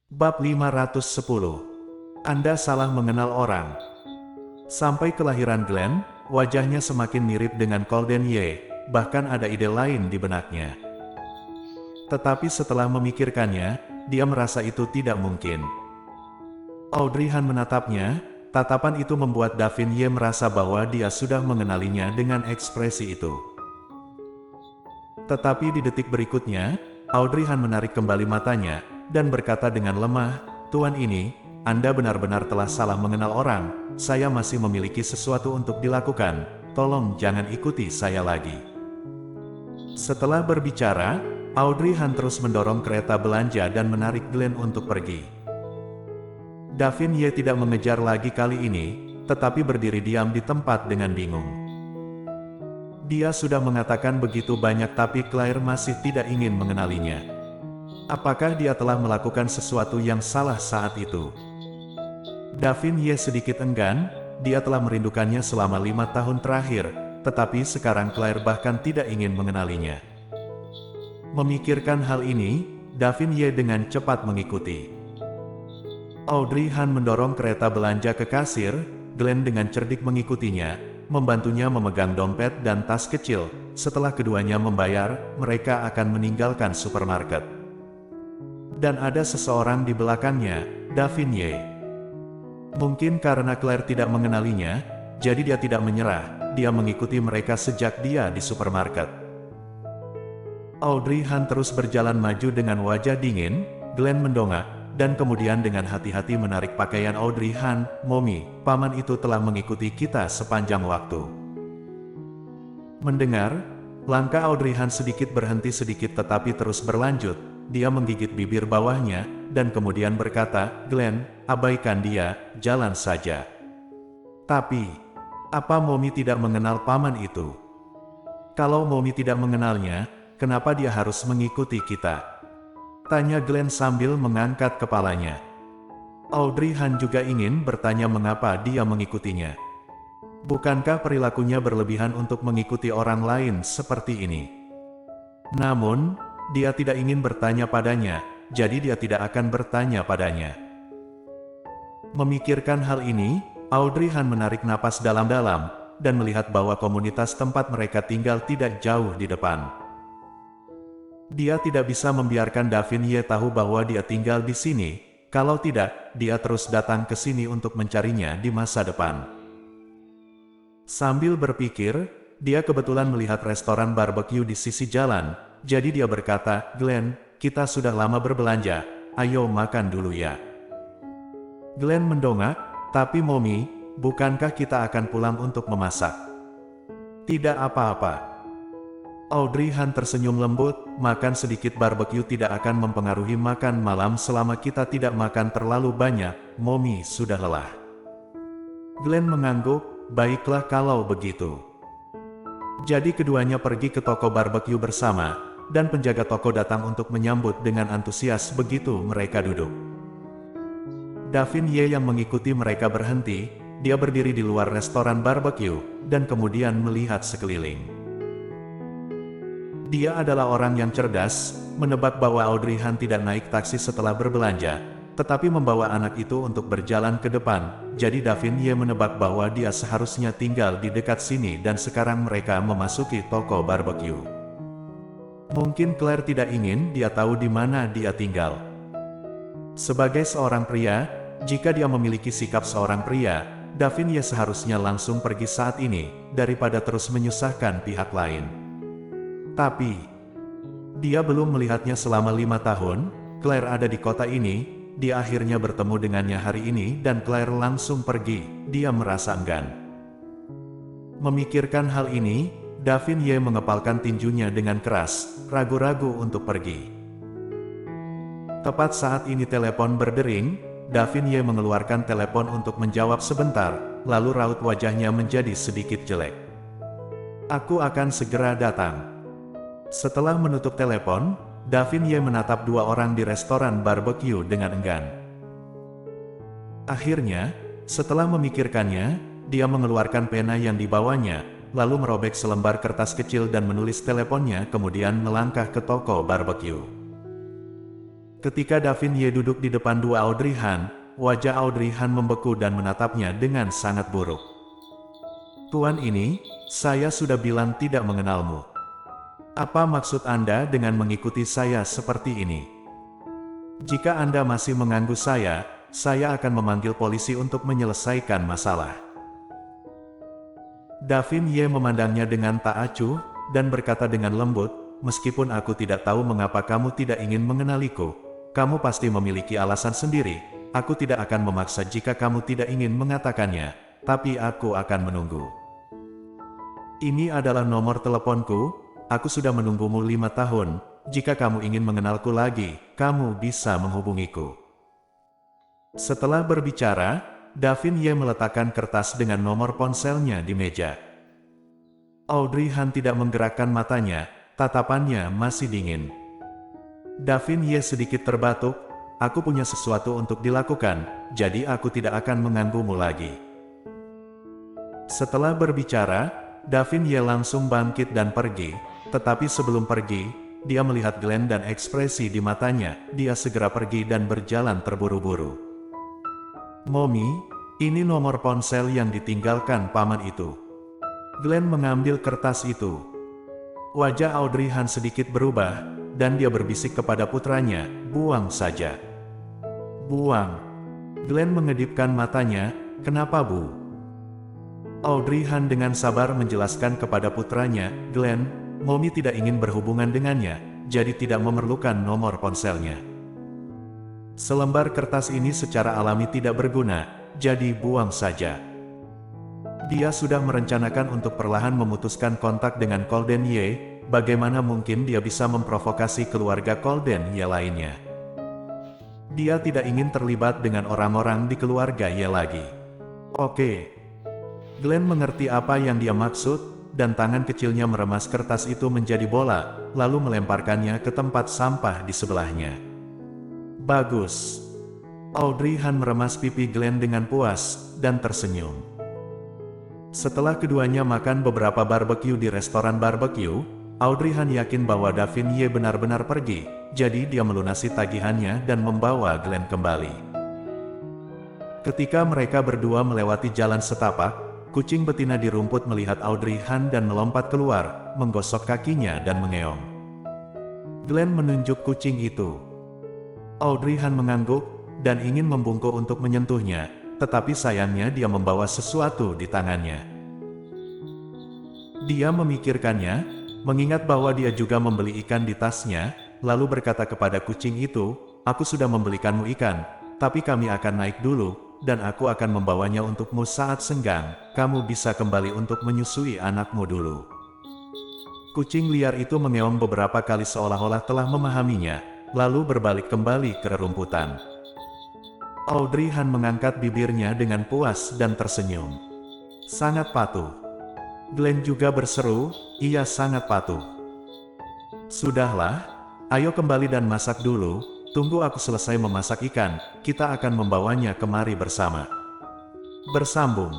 Bab 510. Anda salah mengenal orang. Sampai kelahiran Glenn, wajahnya semakin mirip dengan Colden Ye, bahkan ada ide lain di benaknya. Tetapi setelah memikirkannya, dia merasa itu tidak mungkin. Audrey Han menatapnya, tatapan itu membuat Davin Ye merasa bahwa dia sudah mengenalinya dengan ekspresi itu. Tetapi di detik berikutnya, Audrey Han menarik kembali matanya, dan berkata dengan lemah, "Tuan ini, Anda benar-benar telah salah mengenal orang, saya masih memiliki sesuatu untuk dilakukan, tolong jangan ikuti saya lagi." Setelah berbicara, Audrey Han terus mendorong kereta belanja dan menarik Glenn untuk pergi. Davin Ye tidak mengejar lagi kali ini, tetapi berdiri diam di tempat dengan bingung. Dia sudah mengatakan begitu banyak tapi Claire masih tidak ingin mengenalinya. Apakah dia telah melakukan sesuatu yang salah saat itu? Davin Ye sedikit enggan, dia telah merindukannya selama 5 tahun terakhir, tetapi sekarang Claire bahkan tidak ingin mengenalinya. Memikirkan hal ini, Davin Ye dengan cepat mengikuti. Audrey Han mendorong kereta belanja ke kasir, Glenn dengan cerdik mengikutinya, membantunya memegang dompet dan tas kecil. Setelah keduanya membayar, mereka akan meninggalkan supermarket. Dan ada seseorang di belakangnya, Davin Ye. Mungkin karena Claire tidak mengenalinya, jadi dia tidak menyerah, dia mengikuti mereka sejak dia di supermarket. Audrey Han terus berjalan maju dengan wajah dingin, Glenn mendongak, dan kemudian dengan hati-hati menarik pakaian Audrey Han. "Mommy, paman itu telah mengikuti kita sepanjang waktu." Mendengar, langkah Audrey Han sedikit berhenti sedikit tetapi terus berlanjut. Dia menggigit bibir bawahnya, dan kemudian berkata, "Glenn, abaikan dia, jalan saja." "Tapi, apa Mommy tidak mengenal paman itu? Kalau Mommy tidak mengenalnya, kenapa dia harus mengikuti kita?" Tanya Glenn sambil mengangkat kepalanya. Audrey Han juga ingin bertanya mengapa dia mengikutinya. Bukankah perilakunya berlebihan untuk mengikuti orang lain seperti ini? Namun, dia tidak ingin bertanya padanya, jadi dia tidak akan bertanya padanya. Memikirkan hal ini, Audrey Han menarik napas dalam-dalam, dan melihat bahwa komunitas tempat mereka tinggal tidak jauh di depan. Dia tidak bisa membiarkan Davin Ye tahu bahwa dia tinggal di sini, kalau tidak, dia terus datang ke sini untuk mencarinya di masa depan. Sambil berpikir, dia kebetulan melihat restoran barbecue di sisi jalan, jadi dia berkata, "Glenn, kita sudah lama berbelanja, ayo makan dulu ya." Glenn mendongak, "Tapi Mommy, bukankah kita akan pulang untuk memasak?" "Tidak apa-apa." Audrey Han tersenyum lembut, "Makan sedikit barbecue tidak akan mempengaruhi makan malam selama kita tidak makan terlalu banyak, Mommy sudah lelah." Glenn mengangguk, "Baiklah kalau begitu." Jadi keduanya pergi ke toko barbecue bersama, dan penjaga toko datang untuk menyambut dengan antusias begitu mereka duduk. Davin Ye yang mengikuti mereka berhenti, dia berdiri di luar restoran barbecue, dan kemudian melihat sekeliling. Dia adalah orang yang cerdas, menebak bahwa Audrey Han tidak naik taksi setelah berbelanja, tetapi membawa anak itu untuk berjalan ke depan, jadi Davin Ye menebak bahwa dia seharusnya tinggal di dekat sini dan sekarang mereka memasuki toko barbecue. Mungkin Claire tidak ingin dia tahu di mana dia tinggal. Sebagai seorang pria, jika dia memiliki sikap seorang pria, Davin Ye seharusnya langsung pergi saat ini, daripada terus menyusahkan pihak lain. Tapi, dia belum melihatnya selama 5 tahun, Claire ada di kota ini, dia akhirnya bertemu dengannya hari ini dan Claire langsung pergi, dia merasa enggan. Memikirkan hal ini, Davin Ye mengepalkan tinjunya dengan keras, ragu-ragu untuk pergi. Tepat saat ini telepon berdering, Davin Ye mengeluarkan telepon untuk menjawab sebentar, lalu raut wajahnya menjadi sedikit jelek. "Aku akan segera datang." Setelah menutup telepon, Davin Ye menatap dua orang di restoran barbecue dengan enggan. Akhirnya, setelah memikirkannya, dia mengeluarkan pena yang dibawanya, lalu merobek selembar kertas kecil dan menulis teleponnya kemudian melangkah ke toko barbecue. Ketika Davin Ye duduk di depan dua Audrey Han, wajah Audrey Han membeku dan menatapnya dengan sangat buruk. Tuan ini, saya sudah bilang tidak mengenalmu. Apa maksud Anda dengan mengikuti saya seperti ini? Jika Anda masih mengganggu saya akan memanggil polisi untuk menyelesaikan masalah. Davin Ye memandangnya dengan tak acuh, dan berkata dengan lembut, meskipun aku tidak tahu mengapa kamu tidak ingin mengenaliku, kamu pasti memiliki alasan sendiri. Aku tidak akan memaksa jika kamu tidak ingin mengatakannya, tapi aku akan menunggu. Ini adalah nomor teleponku, aku sudah menunggumu 5 tahun, jika kamu ingin mengenalku lagi, kamu bisa menghubungiku. Setelah berbicara, Davin Ye meletakkan kertas dengan nomor ponselnya di meja. Audrey Han tidak menggerakkan matanya, tatapannya masih dingin. Davin Ye sedikit terbatuk, aku punya sesuatu untuk dilakukan, jadi aku tidak akan mengganggumu lagi. Setelah berbicara, Davin Ye langsung bangkit dan pergi, tetapi sebelum pergi, dia melihat Glenn dan ekspresi di matanya, dia segera pergi dan berjalan terburu-buru. Mommy, ini nomor ponsel yang ditinggalkan paman itu. Glenn mengambil kertas itu. Wajah Audrey Han sedikit berubah, dan dia berbisik kepada putranya, buang saja. Buang. Glenn mengedipkan matanya, kenapa Bu? Audrey Han dengan sabar menjelaskan kepada putranya, Glenn, Mommy tidak ingin berhubungan dengannya, jadi tidak memerlukan nomor ponselnya. Selembar kertas ini secara alami tidak berguna, jadi buang saja. Dia sudah merencanakan untuk perlahan memutuskan kontak dengan Golden Ye, bagaimana mungkin dia bisa memprovokasi keluarga Golden Ye lainnya. Dia tidak ingin terlibat dengan orang-orang di keluarga Ye lagi. Oke. Glenn mengerti apa yang dia maksud, dan tangan kecilnya meremas kertas itu menjadi bola, lalu melemparkannya ke tempat sampah di sebelahnya. Bagus. Audrey Han meremas pipi Glenn dengan puas, dan tersenyum. Setelah keduanya makan beberapa barbecue di restoran barbecue, Audrey Han yakin bahwa Davin Ye benar-benar pergi, jadi dia melunasi tagihannya dan membawa Glenn kembali. Ketika mereka berdua melewati jalan setapak, kucing betina di rumput melihat Audrey Han dan melompat keluar, menggosok kakinya dan mengeong. Glenn menunjuk kucing itu. Audrey Han mengangguk, dan ingin membungkuk untuk menyentuhnya, tetapi sayangnya dia membawa sesuatu di tangannya. Dia memikirkannya, mengingat bahwa dia juga membeli ikan di tasnya, lalu berkata kepada kucing itu, aku sudah membelikanmu ikan, tapi kami akan naik dulu, dan aku akan membawanya untukmu saat senggang, kamu bisa kembali untuk menyusui anakmu dulu. Kucing liar itu mengeong beberapa kali seolah-olah telah memahaminya, lalu berbalik kembali ke rerumputan. Audrey Han mengangkat bibirnya dengan puas dan tersenyum. Sangat patuh. Glenn juga berseru, ia sangat patuh. Sudahlah, ayo kembali dan masak dulu, tunggu aku selesai memasak ikan, kita akan membawanya kemari bersama. Bersambung.